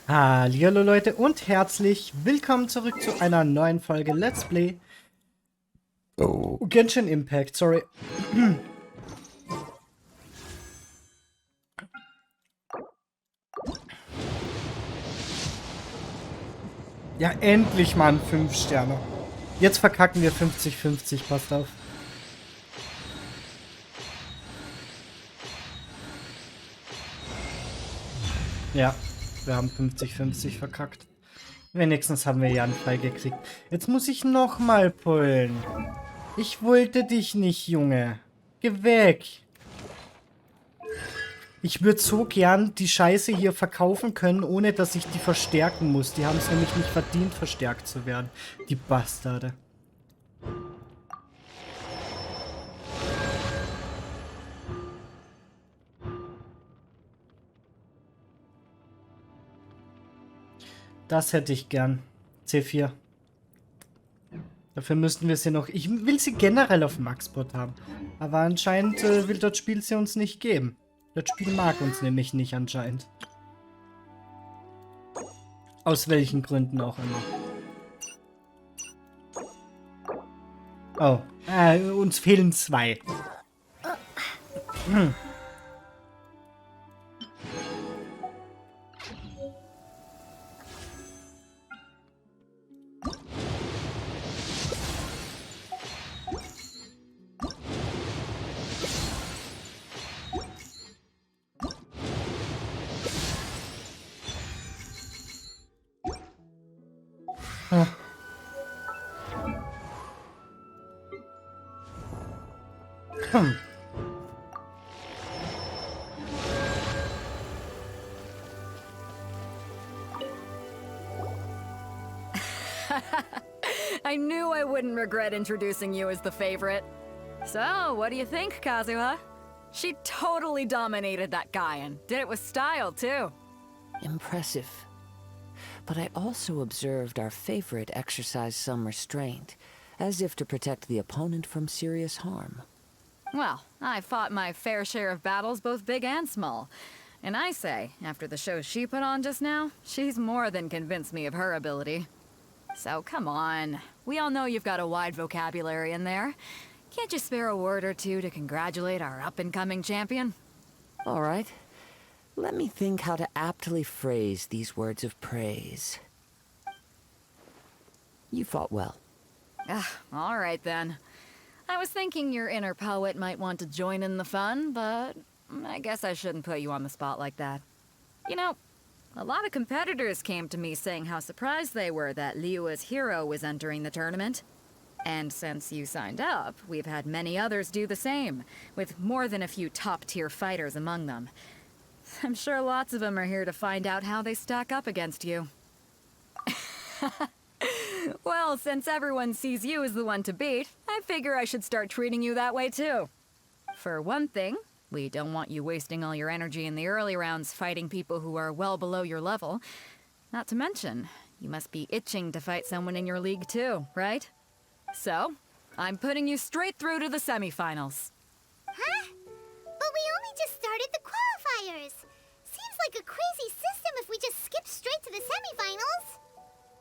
Hallihallo Leute und herzlich willkommen zurück zu einer neuen Folge Let's Play Oh. Genshin Impact, sorry. Ja, endlich mal 5 Sterne. Jetzt verkacken wir 50-50, passt auf. Ja, wir haben 50-50 verkackt. Wenigstens haben wir ja einen Fall gekriegt. Jetzt muss ich nochmal pullen. Ich wollte dich nicht, Junge. Geh weg. Ich würde so gern die Scheiße hier verkaufen können, ohne dass ich die verstärken muss. Die haben es nämlich nicht verdient, verstärkt zu werden. Die Bastarde. Das hätte ich gern. C4. Dafür müssten wir sie noch... Ich will sie generell auf Maxbot haben. Aber anscheinend will das Spiel sie uns nicht geben. Das Spiel mag uns nämlich nicht anscheinend. Aus welchen Gründen auch immer. Oh, uns fehlen 2. Hm. Ah. Hm. I knew I wouldn't regret introducing you as the favorite. So, what do you think, Kazuha? She totally dominated that guy and did it with style, too. Impressive. But I also observed our favorite exercise some restraint, as if to protect the opponent from serious harm. Well, I fought my fair share of battles, both big and small. And I say, after the show she put on just now, she's more than convinced me of her ability. So come on. We all know you've got a wide vocabulary in there. Can't you spare a word or two to congratulate our up-and-coming champion? All right. Let me think how to aptly phrase these words of praise. You fought well. All right then. I was thinking your inner poet might want to join in the fun, but I guess I shouldn't put you on the spot like that. You know, a lot of competitors came to me saying how surprised they were that Liyue's hero was entering the tournament. And since you signed up, we've had many others do the same, with more than a few top-tier fighters among them. I'm sure lots of them are here to find out how they stack up against you. Well, since everyone sees you as the one to beat, I figure I should start treating you that way too. For one thing, we don't want you wasting all your energy in the early rounds fighting people who are well below your level. Not to mention, you must be itching to fight someone in your league too, right? So, I'm putting you straight through to the semifinals. Huh? But we only just started the qualifiers. Seems like a crazy system if we just skip straight to the semifinals.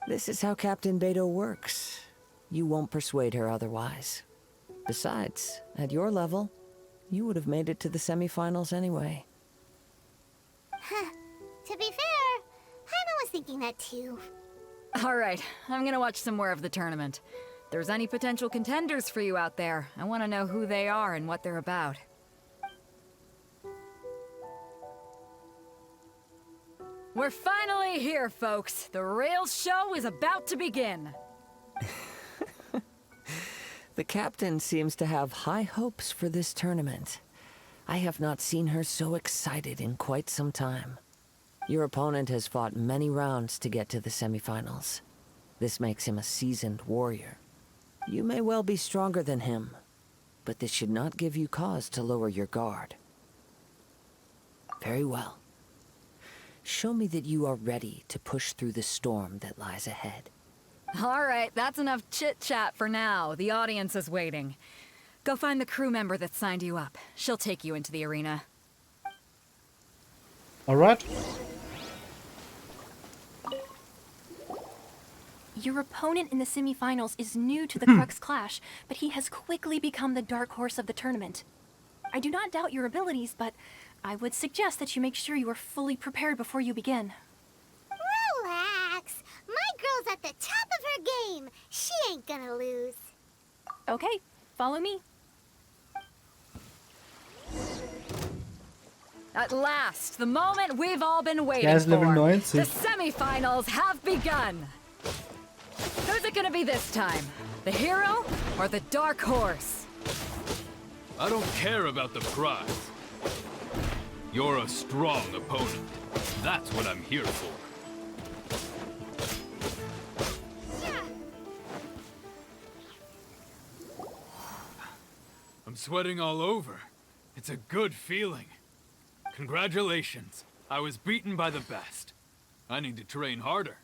This is how Captain Beidou works. You won't persuade her otherwise. Besides, at your level, you would have made it to the semifinals anyway. Huh. To be fair, Haima was thinking that too. All right, I'm gonna watch some more of the tournament. If there's any potential contenders for you out there, I want to know who they are and what they're about. We're finally here, folks. The real show is about to begin. The captain seems to have high hopes for this tournament. I have not seen her so excited in quite some time. Your opponent has fought many rounds to get to the semifinals. This makes him a seasoned warrior. You may well be stronger than him, but this should not give you cause to lower your guard. Very well. Show me that you are ready to push through the storm that lies ahead. All right, that's enough chit-chat for now. The audience is waiting. Go find the crew member that signed you up. She'll take you into the arena. Alright. Your opponent in the semifinals is new to the Crux Clash, but he has quickly become the dark horse of the tournament. I do not doubt your abilities, but I would suggest that you make sure you are fully prepared before you begin. Relax. My girl's at the top of her game. She ain't gonna lose. Okay, follow me. At last, the moment we've all been waiting Der ist Level for. 90. The semifinals have begun. Who's it gonna be this time? The hero or the dark horse? I don't care about the prize. You're a strong opponent. That's what I'm here for. I'm sweating all over. It's a good feeling. Congratulations. I was beaten by the best. I need to train harder.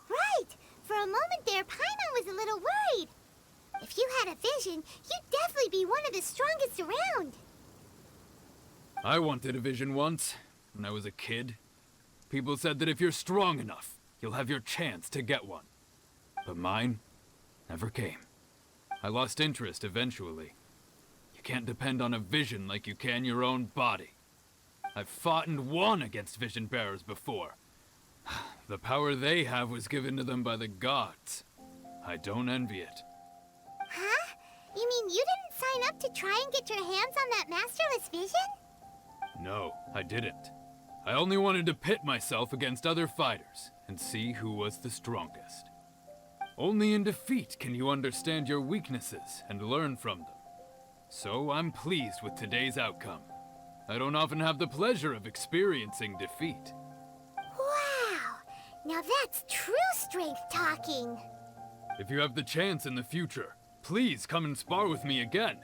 Right. For a moment there, Paimon was a little worried. If you had a vision, you'd definitely be one of the strongest around. I wanted a vision once, when I was a kid. People said that if you're strong enough, you'll have your chance to get one. But mine never came. I lost interest eventually. You can't depend on a vision like you can your own body. I've fought and won against vision bearers before. The power they have was given to them by the gods. I don't envy it. Huh? You mean you didn't sign up to try and get your hands on that masterless vision? No, I didn't. I only wanted to pit myself against other fighters and see who was the strongest. Only in defeat can you understand your weaknesses and learn from them. So I'm pleased with today's outcome. I don't often have the pleasure of experiencing defeat. Wow! Now that's true strength talking. If you have the chance in the future, please come and spar with me again.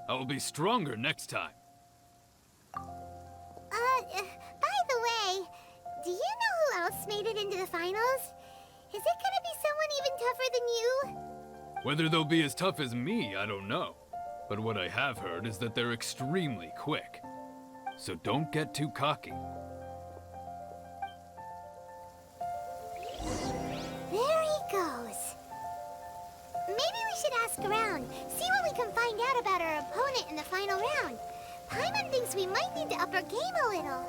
I will be stronger next time. By the way, do you know who else made it into the finals? Is it gonna be someone even tougher than you? Whether they'll be as tough as me, I don't know. But what I have heard is that they're extremely quick. So don't get too cocky. There he goes. Maybe we should ask around, see what we can find out about our opponent in the final round. Paimon thinks we might need to up our game a little.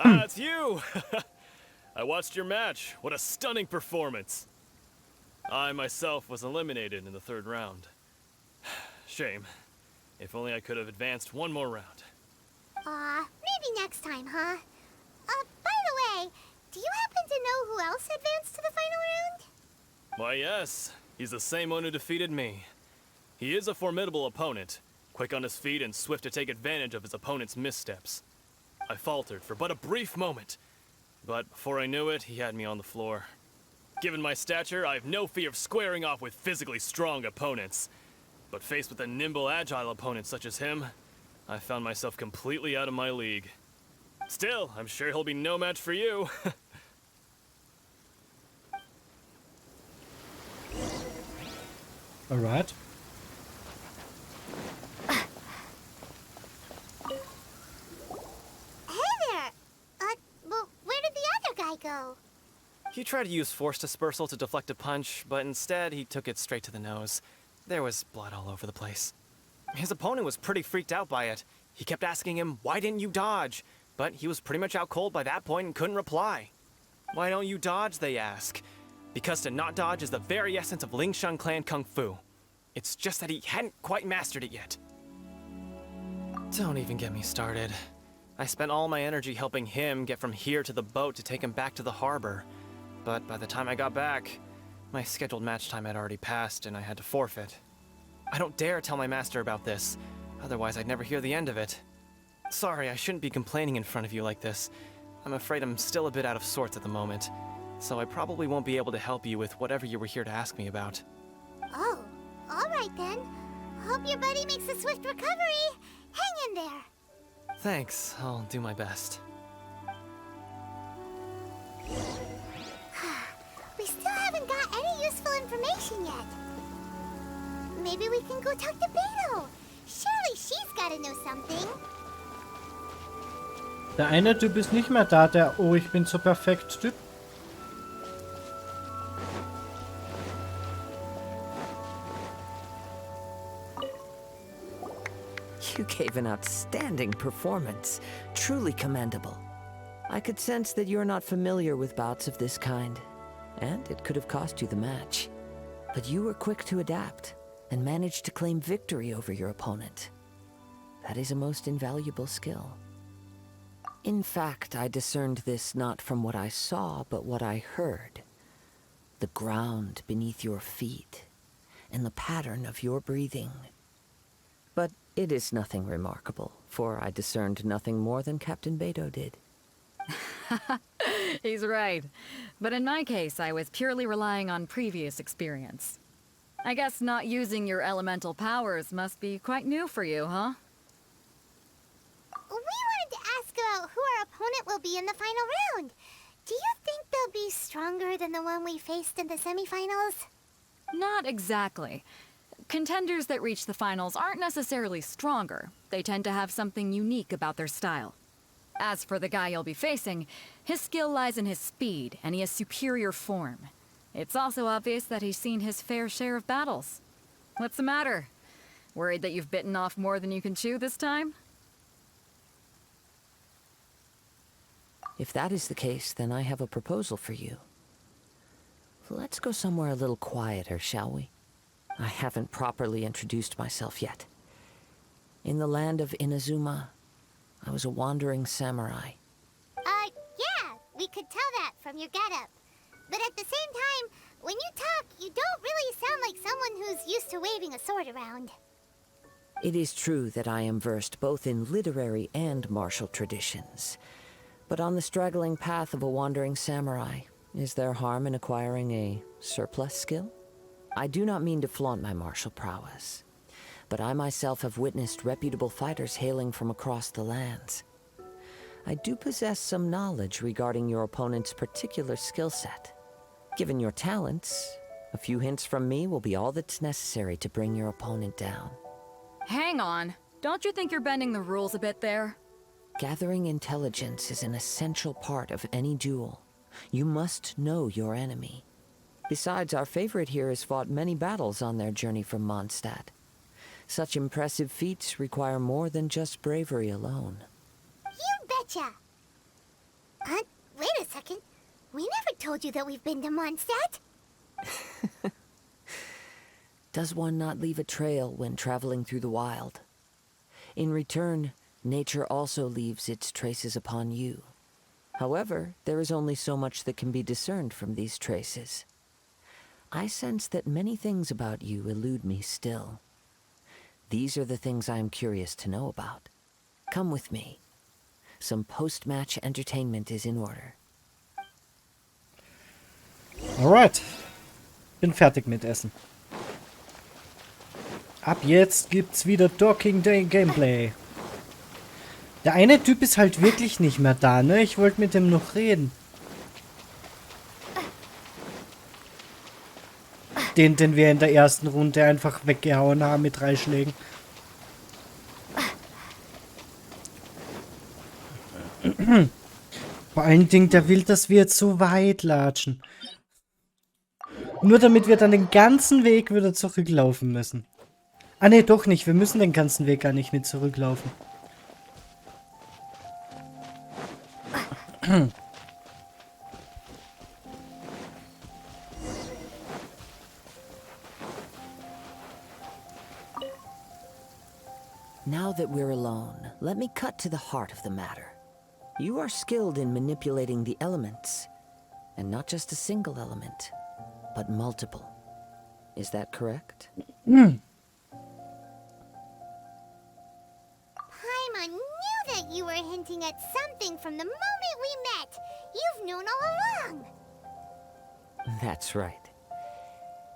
Ah, it's you! I watched your match. What a stunning performance. I myself was eliminated in the third round. Shame. If only I could have advanced one more round. Maybe next time, huh? By the way, do you happen to know who else advanced to the final round? Why, yes. He's the same one who defeated me. He is a formidable opponent, quick on his feet and swift to take advantage of his opponent's missteps. I faltered for but a brief moment, but before I knew it, he had me on the floor. Given my stature, I have no fear of squaring off with physically strong opponents. But faced with a nimble, agile opponent such as him, I found myself completely out of my league. Still, I'm sure he'll be no match for you. Alright. Hey there! Well, where did the other guy go? He tried to use force dispersal to deflect a punch, but instead he took it straight to the nose. There was blood all over the place. His opponent was pretty freaked out by it. He kept asking him, "Why didn't you dodge?" But he was pretty much out cold by that point and couldn't reply. "Why don't you dodge?" they ask. Because to not dodge is the very essence of Lingshan clan kung fu. It's just that he hadn't quite mastered it yet. Don't even get me started. I spent all my energy helping him get from here to the boat to take him back to the harbor. But by the time I got back, my scheduled match time had already passed and I had to forfeit. I don't dare tell my master about this, otherwise I'd never hear the end of it. Sorry, I shouldn't be complaining in front of you like this. I'm afraid I'm still a bit out of sorts at the moment, so I probably won't be able to help you with whatever you were here to ask me about. Oh, alright then. Hope your buddy makes a swift recovery. Hang in there. Thanks, I'll do my best. We still haven't got any useful information yet. Maybe we can go talk to Beto. gotta know something. Der eine Typ ist nicht mehr da, der "Oh, ich bin so perfekt" Typ. You gave an outstanding performance. Truly commendable. I could sense that you're not familiar with bouts of this kind, and it could have cost you the match. But you were quick to adapt, and managed to claim victory over your opponent. That is a most invaluable skill. In fact, I discerned this not from what I saw, but what I heard. The ground beneath your feet, and the pattern of your breathing. But it is nothing remarkable, for I discerned nothing more than Captain Beto did. He's right. But in my case, I was purely relying on previous experience. I guess not using your elemental powers must be quite new for you, huh? We wanted to ask about who our opponent will be in the final round. Do you think they'll be stronger than the one we faced in the semifinals? Not exactly. Contenders that reach the finals aren't necessarily stronger. They tend to have something unique about their style. As for the guy you'll be facing, his skill lies in his speed, and he has superior form. It's also obvious that he's seen his fair share of battles. What's the matter? Worried that you've bitten off more than you can chew this time? If that is the case, then I have a proposal for you. Let's go somewhere a little quieter, shall we? I haven't properly introduced myself yet. In the land of Inazuma, I was a wandering samurai. Yeah, we could tell that from your getup. But at the same time, when you talk, you don't really sound like someone who's used to waving a sword around. It is true that I am versed both in literary and martial traditions. But on the straggling path of a wandering samurai, is there harm in acquiring a surplus skill? I do not mean to flaunt my martial prowess, but I myself have witnessed reputable fighters hailing from across the lands. I do possess some knowledge regarding your opponent's particular skill set. Given your talents, a few hints from me will be all that's necessary to bring your opponent down. Hang on. Don't you think you're bending the rules a bit there? Gathering intelligence is an essential part of any duel. You must know your enemy. Besides, our favorite here has fought many battles on their journey from Mondstadt. Such impressive feats require more than just bravery alone. You betcha! Wait a second. We never told you that we've been to Mondstadt. Does one not leave a trail when traveling through the wild? In return, nature also leaves its traces upon you. However, there is only so much that can be discerned from these traces. I sense that many things about you elude me still. These are the things I am curious to know about. Come with me. Some post-match entertainment is in order. Alright. Bin fertig mit Essen. Ab jetzt gibt's wieder Talking Day Gameplay. Der eine Typ ist halt wirklich nicht mehr da, ne? Ich wollte mit dem noch reden. Den wir in der ersten Runde einfach weggehauen haben mit 3 Schlägen. Vor allen Dingen, der will, dass wir jetzt so weit latschen. Nur damit wir dann den ganzen Weg wieder zurücklaufen müssen. Ah ne, doch nicht. Wir müssen den ganzen Weg gar nicht mit zurücklaufen. Now that we're alone, let me cut to the heart of the matter. You are skilled in manipulating the elements, and not just a single element, but multiple. Is that correct? Paimon knew that you were hinting at something from the moment we met. You've known all along. That's right.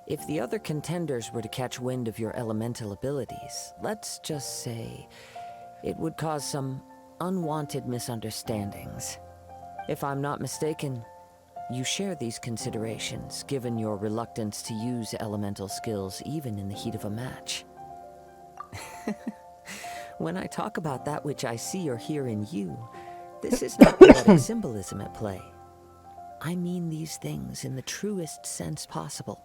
If the other contenders were to catch wind of your elemental abilities, let's just say, it would cause some unwanted misunderstandings. If I'm not mistaken, you share these considerations, given your reluctance to use elemental skills even in the heat of a match. When I talk about that which I see or hear in you, this is not poetic symbolism at play. I mean these things in the truest sense possible.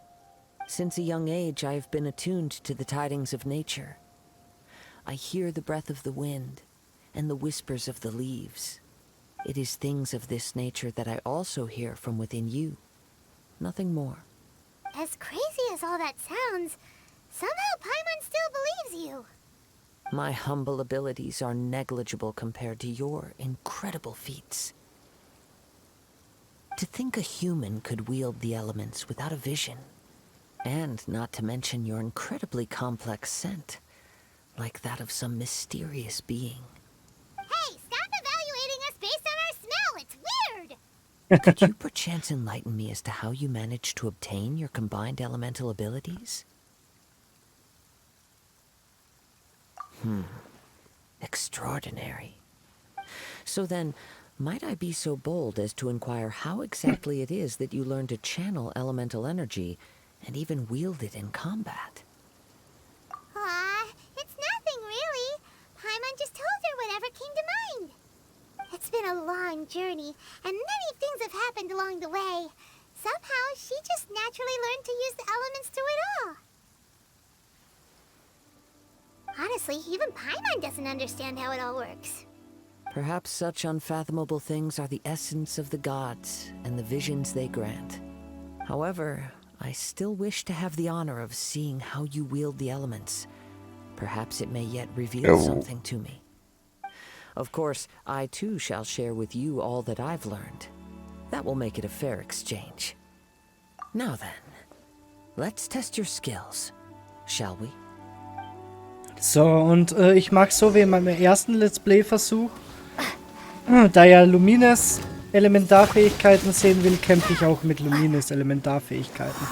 Since a young age, I have been attuned to the tidings of nature. I hear the breath of the wind and the whispers of the leaves. It is things of this nature that I also hear from within you. Nothing more. As crazy as all that sounds, somehow Paimon still believes you. My humble abilities are negligible compared to your incredible feats. To think a human could wield the elements without a vision, and not to mention your incredibly complex scent, like that of some mysterious being. Hey, stop evaluating us based on our smell! It's weird! Could you perchance enlighten me as to how you managed to obtain your combined elemental abilities? Extraordinary. So then, might I be so bold as to inquire how exactly it is that you learned to channel elemental energy and even wield it in combat? It's nothing really. Paimon just told her whatever came to mind. It's been a long journey, and many things have happened along the way. Somehow, she just naturally learned to use the elements through it all. Honestly, even Paimon doesn't understand how it all works. Perhaps such unfathomable things are the essence of the gods and the visions they grant. However, I still wish to have the honor of seeing how you wield the elements. Perhaps it may yet reveal something to me. Of course, I too shall share with you all that I've learned. That will make it a fair exchange. Now then, let's test your skills, shall we? So, und ich mag so wie in meinem ersten Let's Play-Versuch. Da ja Lumines Elementarfähigkeiten sehen will, kämpfe ich auch mit Lumines Elementarfähigkeiten.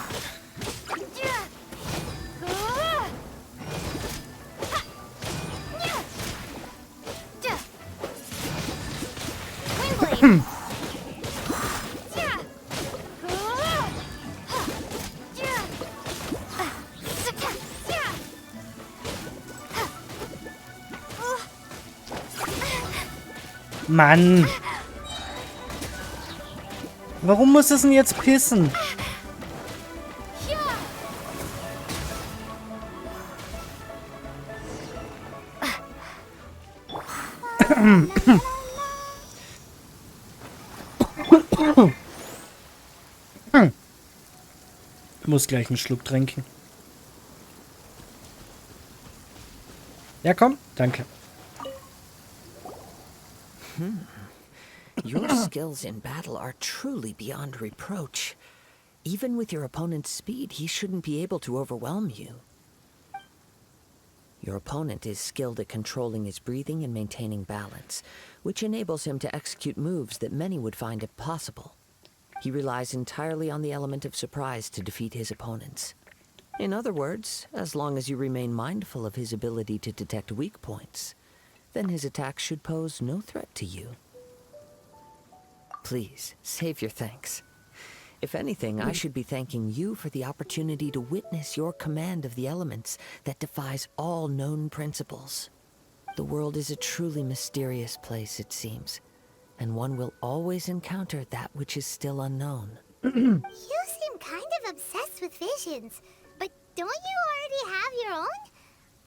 Mann! Warum muss es denn jetzt pissen? Ich muss gleich einen Schluck trinken. Ja, komm. Danke. Your skills in battle are truly beyond reproach. Even with your opponent's speed, he shouldn't be able to overwhelm you. Your opponent is skilled at controlling his breathing and maintaining balance, which enables him to execute moves that many would find impossible. He relies entirely on the element of surprise to defeat his opponents. In other words, as long as you remain mindful of his ability to detect weak points, then his attacks should pose no threat to you. Please, save your thanks. If anything, I should be thanking you for the opportunity to witness your command of the elements that defies all known principles. The world is a truly mysterious place, it seems, and one will always encounter that which is still unknown. You seem kind of obsessed with visions, but don't you already have your own?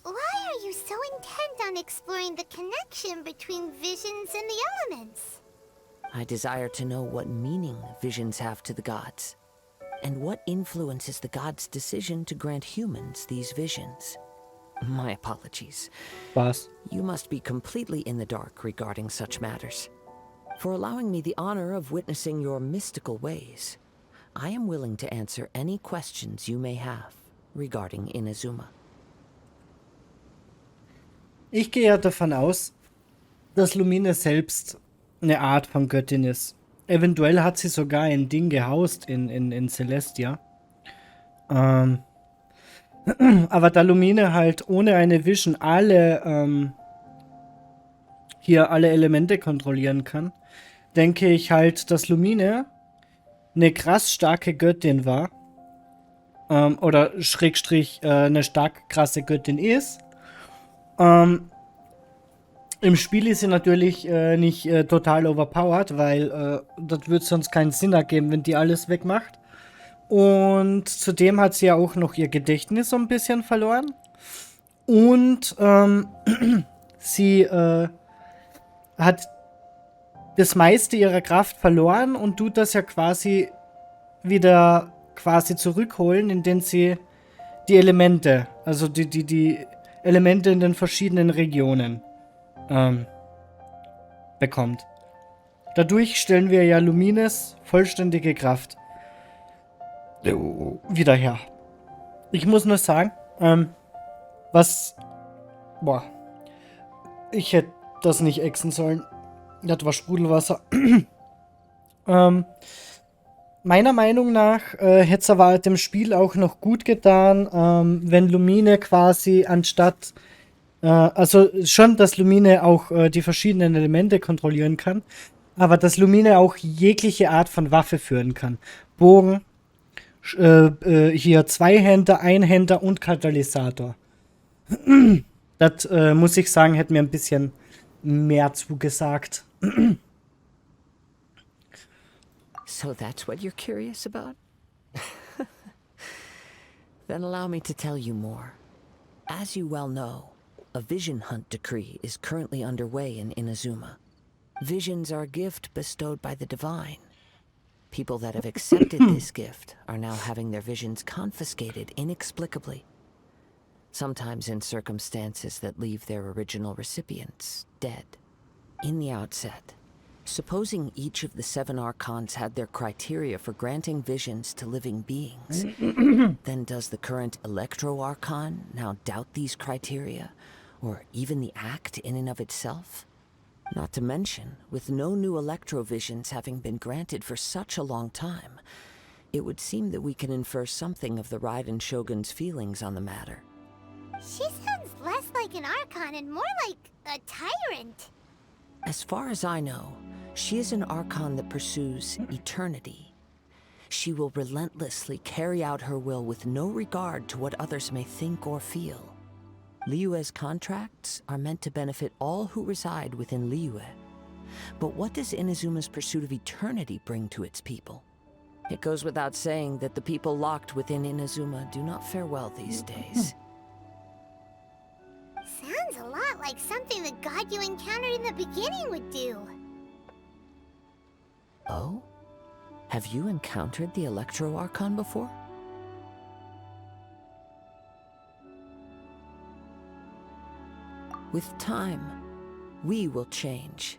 Why are you so intent on exploring the connection between visions and the elements? I desire to know what meaning visions have to the gods, and what influences the gods' decision to grant humans these visions. My apologies. Was? You must be completely in the dark regarding such matters. For allowing me the honor of witnessing your mystical ways, I am willing to answer any questions you may have regarding Inazuma. Ich gehe ja davon aus, dass Lumine selbst eine Art von Göttin ist. Eventuell hat sie sogar ein Ding gehaust in Celestia. Aber da Lumine halt ohne eine Vision alle Elemente kontrollieren kann, denke ich halt, dass Lumine eine krass starke Göttin war. Oder Schrägstrich eine stark krasse Göttin ist. Im Spiel ist sie natürlich nicht total overpowered, weil das würde sonst keinen Sinn ergeben, wenn die alles wegmacht. Und zudem hat sie ja auch noch ihr Gedächtnis so ein bisschen verloren. Und sie hat das meiste ihrer Kraft verloren und tut das ja quasi wieder zurückholen, indem sie die Elemente, also die Elemente in den verschiedenen Regionen bekommt. Dadurch stellen wir ja Lumines vollständige Kraft wieder her. Ich muss nur sagen, ich hätte das nicht exen sollen. Das war Sprudelwasser. Meiner Meinung nach hätte es aber dem Spiel auch noch gut getan, wenn Lumine quasi anstatt also schon, dass Lumine auch die verschiedenen Elemente kontrollieren kann, aber dass Lumine auch jegliche Art von Waffe führen kann. Bogen, hier Zweihänder, Einhänder und Katalysator. Das muss ich sagen, hätte mir ein bisschen mehr zugesagt. So that's what you're curious about? Then allow me to tell you more. As you well know, a vision hunt decree is currently underway in Inazuma. Visions are a gift bestowed by the divine. People that have accepted this gift are now having their visions confiscated inexplicably. Sometimes in circumstances that leave their original recipients dead. In the outset, supposing each of the 7 archons had their criteria for granting visions to living beings, then does the current Electro-Archon now doubt these criteria, or even the act in and of itself? Not to mention, with no new Electro-Visions having been granted for such a long time, it would seem that we can infer something of the Raiden Shogun's feelings on the matter. She sounds less like an Archon and more like a tyrant. As far as I know, she is an Archon that pursues eternity. She will relentlessly carry out her will with no regard to what others may think or feel. Liyue's contracts are meant to benefit all who reside within Liyue. But what does Inazuma's pursuit of eternity bring to its people? It goes without saying that the people locked within Inazuma do not fare well these days. Sounds a lot like something the god you encountered in the beginning would do. Oh? Have you encountered the Electro-Archon before? With time, we will change.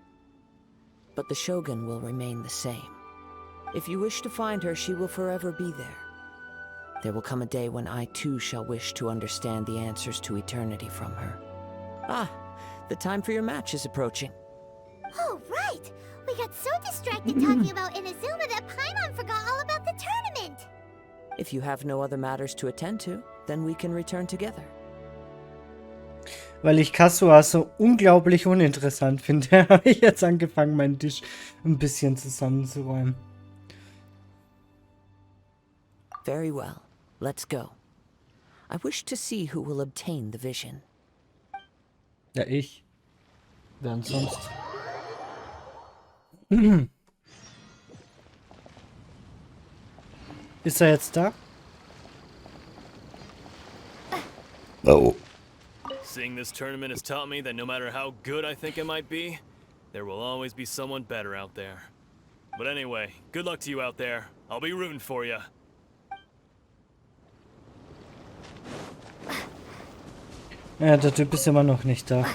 But the Shogun will remain the same. If you wish to find her, she will forever be there. There will come a day when I too shall wish to understand the answers to eternity from her. Ah, the time for your match is approaching. Oh, right! We got so distracted talking about Inazuma that Paimon forgot all about the tournament! If you have no other matters to attend to, then we can return together. Weil ich Kazuhas so unglaublich uninteressant finde, habe ich jetzt angefangen, meinen Tisch ein bisschen zusammenzuräumen. Very well. Let's go. I wish to see who will obtain the vision. Ja, ich. Wer denn sonst? Ist er jetzt da? Oh. Seeing this tournament has taught me that no matter how good I think it might be, there will always be someone better out there. But anyway, good luck to you out there. I'll be rooting for you. Ja, der Typ ist immer noch nicht da.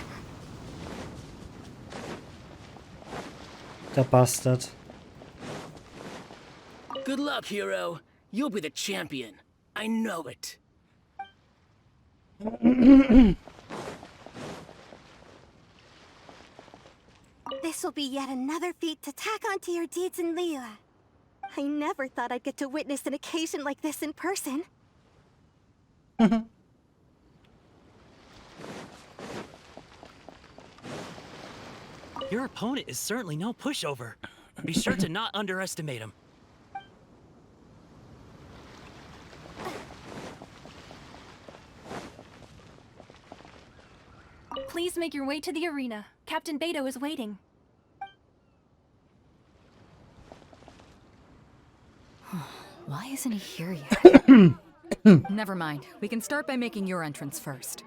Der Bastard. Good luck, hero. You'll be the champion. I know it. This will be yet another feat to tack onto your deeds in Liyue. I never thought I'd get to witness an occasion like this in person. Your opponent is certainly no pushover. Be sure to not underestimate him. Please make your way to the arena. Captain Beidou is waiting. Why isn't he here yet? Never mind. We can start by making your entrance first.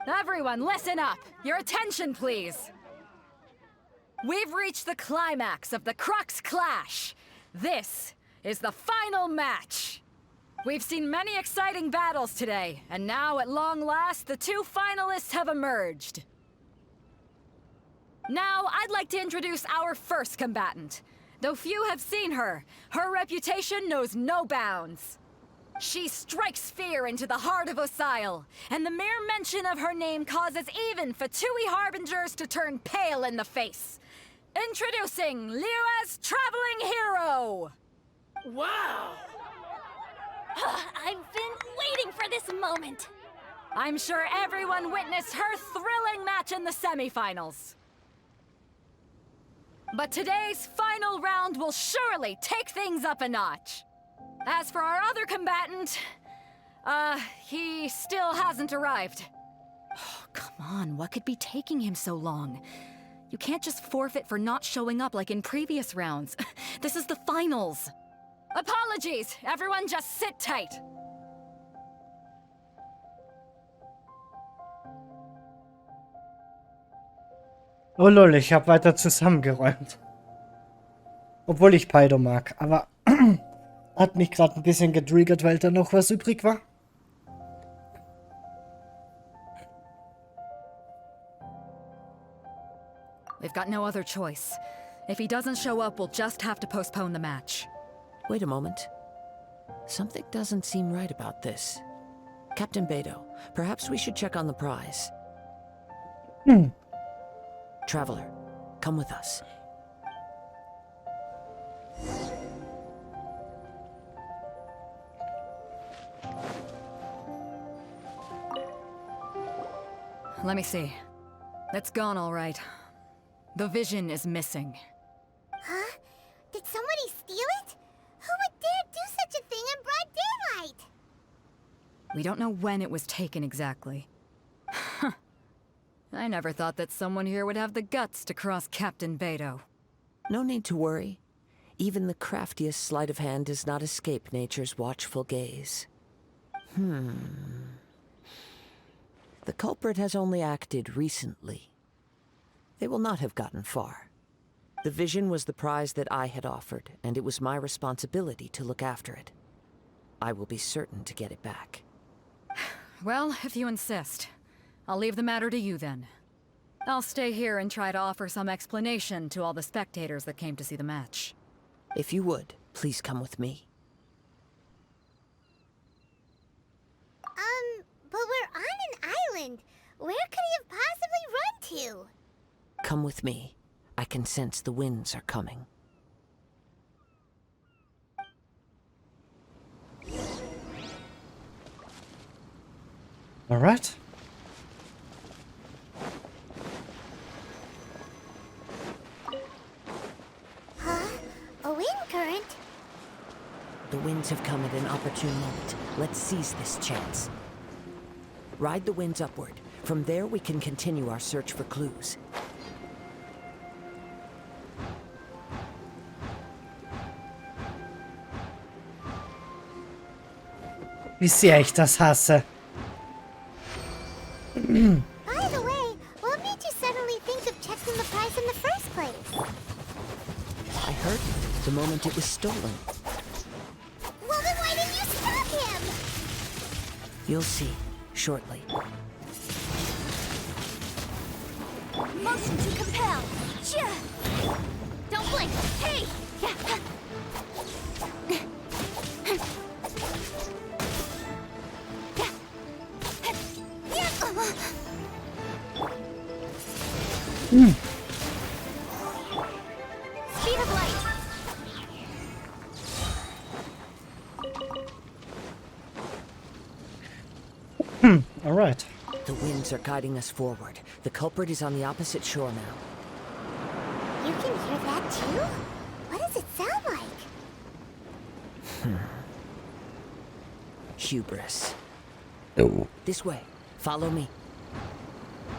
Everyone, listen up! Your attention, please! We've reached the climax of the Crux Clash. This is the final match. We've seen many exciting battles today, and now at long last, the two finalists have emerged. Now, I'd like to introduce our first combatant. Though few have seen her, her reputation knows no bounds. She strikes fear into the heart of Osile, and the mere mention of her name causes even Fatui Harbingers to turn pale in the face. Introducing Liyue's traveling hero! Wow! I've been waiting for this moment. I'm sure everyone witnessed her thrilling match in the semifinals. But today's final round will surely take things up a notch. As for our other combatant, he still hasn't arrived. Oh, come on, what could be taking him so long? You can't just forfeit for not showing up like in previous rounds. This is the finals. Apologies, everyone just sit tight. Oh lol, ich habe weiter zusammengeräumt. Obwohl ich Beidou mag, aber hat mich gerade ein bisschen getriggert, weil da noch was übrig war. We've got no other choice. If he doesn't show up, we'll just have to postpone the match. Wait a moment. Something doesn't seem right about this. Captain Beidou, perhaps we should check on the prize. Traveler, come with us. Let me see. It's gone all right. The vision is missing. Huh? Did somebody steal it? Who would dare do such a thing in broad daylight? We don't know when it was taken exactly. I never thought that someone here would have the guts to cross Captain Beidou. No need to worry. Even the craftiest sleight of hand does not escape nature's watchful gaze. The culprit has only acted recently. They will not have gotten far. The vision was the prize that I had offered, and it was my responsibility to look after it. I will be certain to get it back. Well, if you insist. I'll leave the matter to you then. I'll stay here and try to offer some explanation to all the spectators that came to see the match. If you would, please come with me. But we're on an island. Where could he have possibly run to? Come with me. I can sense the winds are coming. All right. Huh? A wind current? The winds have come at an opportune moment. Let's seize this chance. Ride the winds upward. From there, we can continue our search for clues. Wie sehr ich das hasse. By the way, what made you suddenly think of checking the prize in the first place? I heard it the moment it was stolen. Well, then why didn't you stop him? You'll see, shortly. Motion to compel. Don't blink. Hey! Speed of light. All right. The winds are guiding us forward. The culprit is on the opposite shore now. You can hear that too? What does it sound like? Hubris. Oh. This way. Follow me.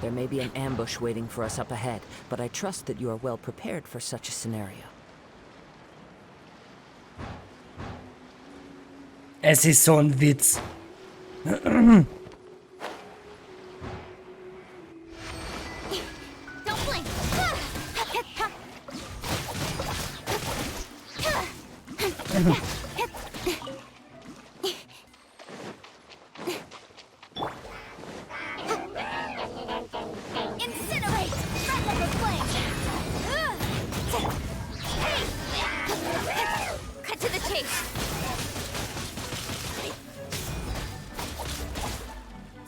There may be an ambush waiting for us up ahead, but I trust that you are well prepared for such a scenario. Es ist so ein Witz. Don't blink. Incinerate! Red like a flame! Cut to the chase!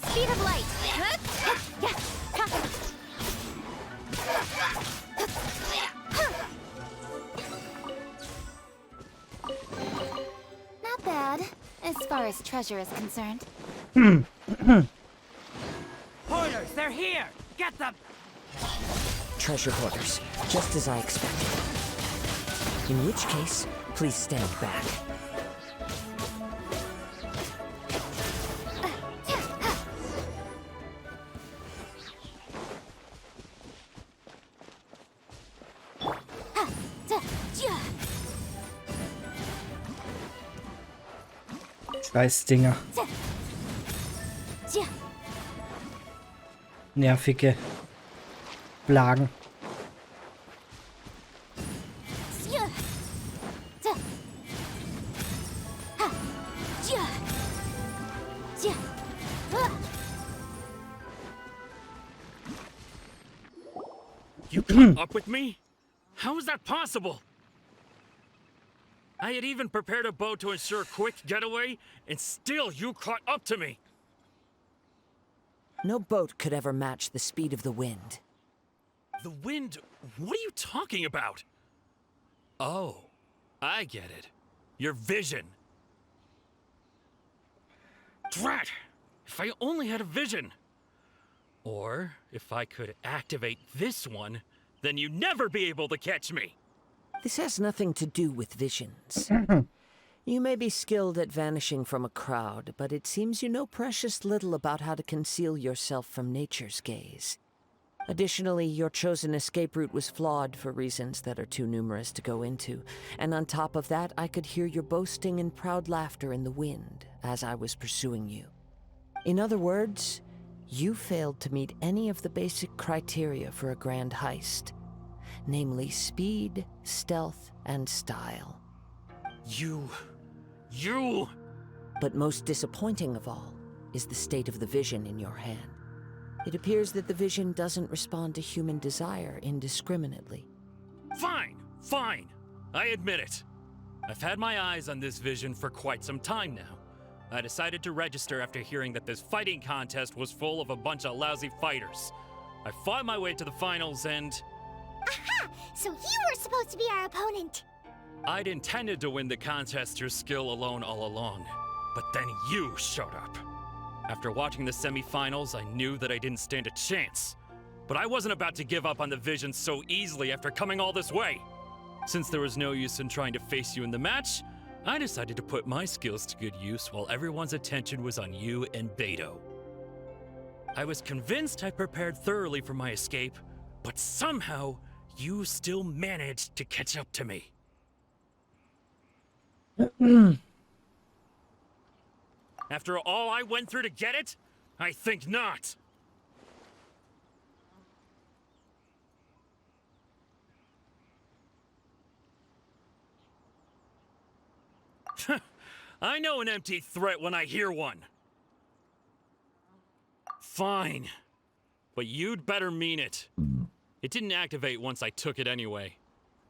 Speed of light! Not bad, as far as treasure is concerned. Hoarders, they're here! Get them! Treasure hoarders, just as I expected. In which case, please stand back. Scheißdinger. Nervige Plagen. You caught up with me? How is that possible? I had even prepared a boat to ensure a quick getaway, and still you caught up to me. No boat could ever match the speed of the wind. The wind? What are you talking about? Oh, I get it. Your vision. Drat! If I only had a vision. Or if I could activate this one, then you'd never be able to catch me. This has nothing to do with visions. You may be skilled at vanishing from a crowd, but it seems you know precious little about how to conceal yourself from nature's gaze. Additionally, your chosen escape route was flawed for reasons that are too numerous to go into, and on top of that, I could hear your boasting and proud laughter in the wind as I was pursuing you. In other words, you failed to meet any of the basic criteria for a grand heist, namely speed, stealth, and style. You... But most disappointing of all is the state of the vision in your hand. It appears that the vision doesn't respond to human desire indiscriminately. Fine. I admit it. I've had my eyes on this vision for quite some time now. I decided to register after hearing that this fighting contest was full of a bunch of lousy fighters. I fought my way to the finals and... Aha! So you were supposed to be our opponent. I'd intended to win the contest through skill alone all along, but then you showed up. After watching the semi-finals, I knew that I didn't stand a chance. But I wasn't about to give up on the vision so easily after coming all this way. Since there was no use in trying to face you in the match, I decided to put my skills to good use while everyone's attention was on you and Beto. I was convinced I prepared thoroughly for my escape, but somehow you still managed to catch up to me. After all I went through to get it? I think not. I know an empty threat when I hear one. Fine. But you'd better mean it. It didn't activate once I took it anyway.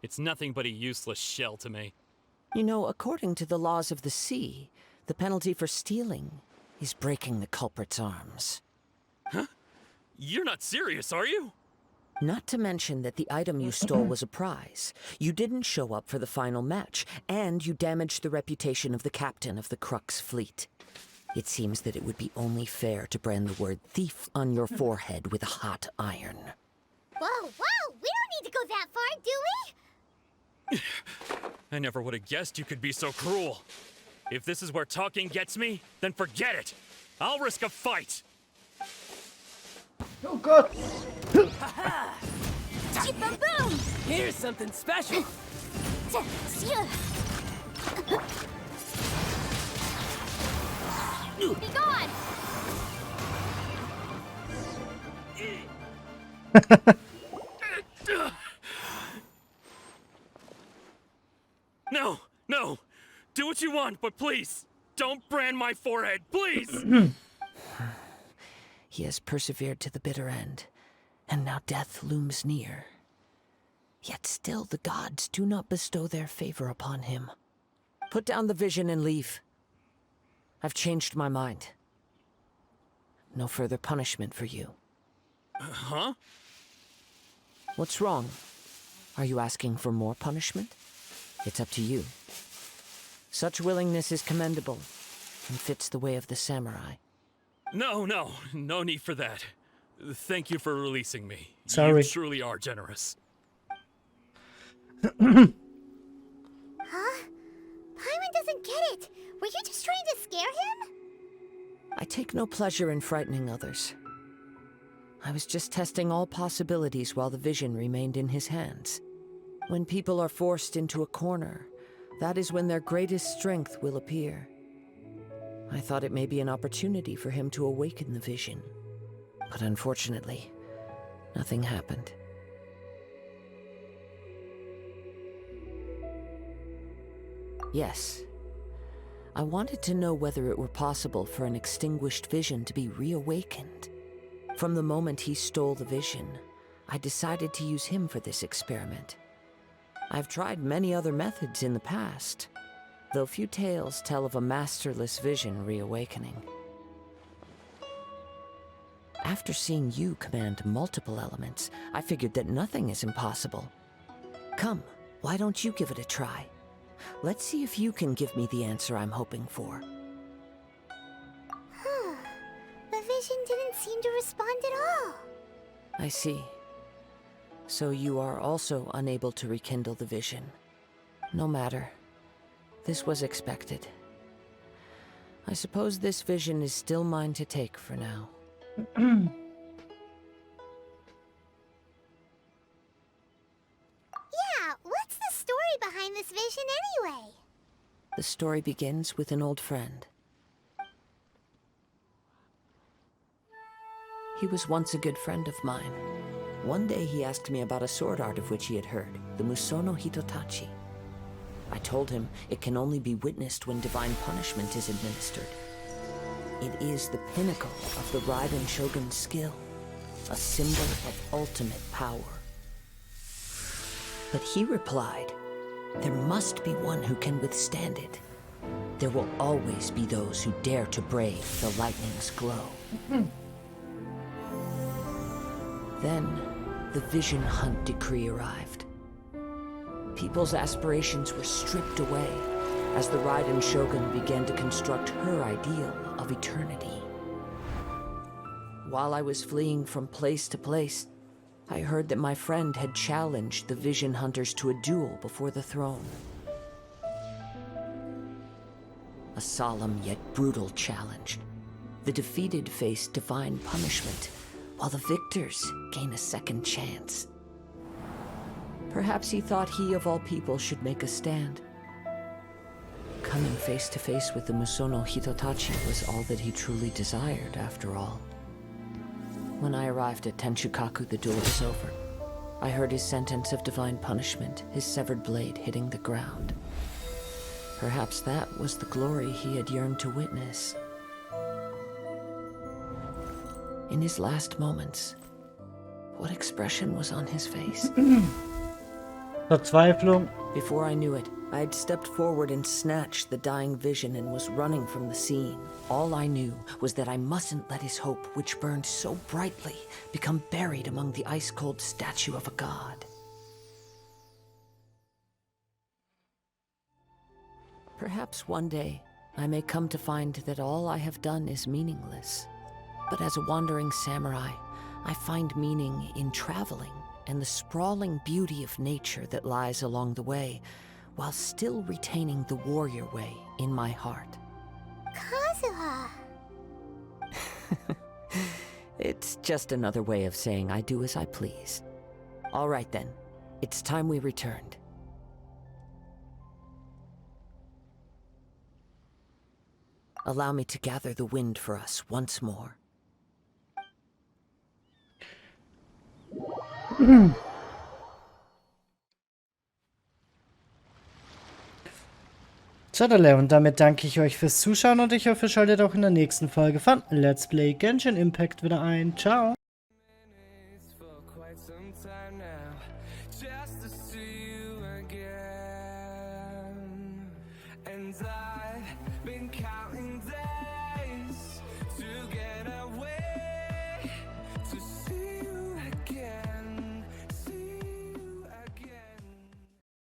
It's nothing but a useless shell to me. You know, according to the laws of the sea, the penalty for stealing is breaking the culprit's arms. Huh? You're not serious, are you? Not to mention that the item you stole was a prize. You didn't show up for the final match, and you damaged the reputation of the captain of the Crux fleet. It seems that it would be only fair to brand the word thief on your forehead with a hot iron. Whoa, we don't need to go that far, do we? I never would have guessed you could be so cruel. If this is where talking gets me, then forget it. I'll risk a fight. Oh Gott! Boom! Here's something special. Be gone! No, no. Do what you want, but please, don't brand my forehead, please! He has persevered to the bitter end, and now death looms near. Yet still the gods do not bestow their favor upon him. Put down the vision and leave. I've changed my mind. No further punishment for you. Huh? What's wrong? Are you asking for more punishment? It's up to you. Such willingness is commendable and fits the way of the samurai. No need for that. Thank you for releasing me. Sorry. You truly are generous. Huh? Paimon doesn't get it. Were you just trying to scare him? I take no pleasure in frightening others. I was just testing all possibilities while the vision remained in his hands. When people are forced into a corner, that is when their greatest strength will appear. I thought it may be an opportunity for him to awaken the vision. But unfortunately, nothing happened. Yes. I wanted to know whether it were possible for an extinguished vision to be reawakened. From the moment he stole the vision, I decided to use him for this experiment. I've tried many other methods in the past, though few tales tell of a masterless vision reawakening. After seeing you command multiple elements, I figured that nothing is impossible. Come, why don't you give it a try? Let's see if you can give me the answer I'm hoping for. The vision didn't seem to respond at all. I see. So you are also unable to rekindle the vision. No matter. This was expected. I suppose this vision is still mine to take for now. Yeah, what's the story behind this vision anyway? The story begins with an old friend. He was once a good friend of mine. One day he asked me about a sword art of which he had heard, the Musono Hitotachi. I told him it can only be witnessed when divine punishment is administered. It is the pinnacle of the Raiden Shogun's skill, a symbol of ultimate power. But he replied, there must be one who can withstand it. There will always be those who dare to brave the lightning's glow. Then, the Vision Hunt decree arrived. People's aspirations were stripped away as the Raiden Shogun began to construct her ideal of eternity. While I was fleeing from place to place, I heard that my friend had challenged the Vision Hunters to a duel before the throne. A solemn yet brutal challenge. The defeated face divine punishment, while the victors gain a second chance. Perhaps he thought he of all people should make a stand. Coming face to face with the Musono Hitotachi was all that he truly desired, after all. When I arrived at Tenshukaku, the duel was over. I heard his sentence of divine punishment, his severed blade hitting the ground. Perhaps that was the glory he had yearned to witness. In his last moments, what expression was on his face? Verzweiflung. Before I knew it, I had stepped forward and snatched the dying vision and was running from the scene. All I knew was that I mustn't let his hope, which burned so brightly, become buried among the ice-cold statue of a god. Perhaps one day, I may come to find that all I have done is meaningless. But as a wandering samurai, I find meaning in traveling and the sprawling beauty of nature that lies along the way, while still retaining the warrior way in my heart. Kazuha. It's just another way of saying I do as I please. All right then. It's time we returned. Allow me to gather the wind for us once more. Tschadale, und damit danke ich euch fürs Zuschauen und ich hoffe, ihr schaltet auch in der nächsten Folge von Let's Play Genshin Impact wieder ein. Ciao! And I've been counting